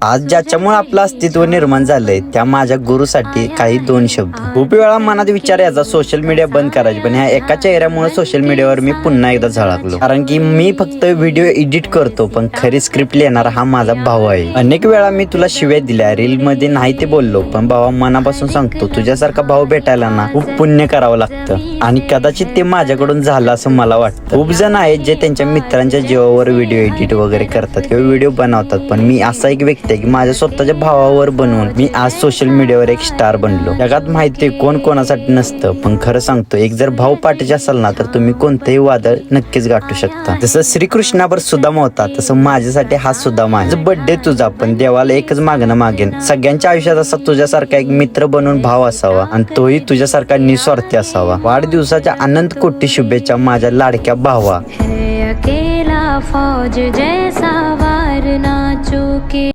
आज ज्याच्यामुळे आपलं अस्तित्व निर्माण झालंय त्या माझ्या गुरुसाठी काही दोन शब्द. खूप वेळा मनात विचार याचा सोशल मीडिया बंद करायची, पण ह्या एका चेहऱ्यामुळे सोशल मीडियावर मी पुन्हा एकदा झळकलो. कारण की मी फक्त व्हिडिओ एडिट करतो, पण खरी स्क्रिप्ट लिहिणारा हा माझा भाऊ आहे. अनेक वेळा मी तुला शिव्या दिल्या, रील मध्ये नाही ते बोललो, पण भावा मनापासून सांगतो, तुझ्यासारखा भाऊ भेटायला ना खूप पुण्य करावं लागतं. आणि कदाचित ते माझ्याकडून झालं असं मला वाटतं. खूप जण आहेत जे त्यांच्या मित्रांच्या जीवावर व्हिडिओ एडिट वगैरे करतात किंवा व्हिडिओ बनवतात, पण मी असा एक व्यक्ती आहे की माझ्या स्वतःच्या भावावर बनवून मी आज सोशल मीडियावर एक स्टार बनलो. जगात माहितीये कोण कोणासाठी नसतं, पण खरं सांगतो, एक जर भाऊ पाठीचे असाल ना तर तुम्ही कोणतेही वादळ नक्कीच गाठू शकता. जसं श्रीकृष्णावर सुदामा होता, तसं माझ्यासाठी हा सुदामा आहे. बर्थडे तुझा, पण देवाला एकच मागणं मागेन, सगळ्यांच्या आयुष्यात असा तुझ्यासारखा एक मित्र बनून भाव असावा आणि तोही तुझ्यासारखा निस्वार्थी असावा. वाढदिवसाच्या अनंत कोटी शुभेच्छा माझ्या लाडक्या भावा. अकेला फौज जैसा वार ना चूके.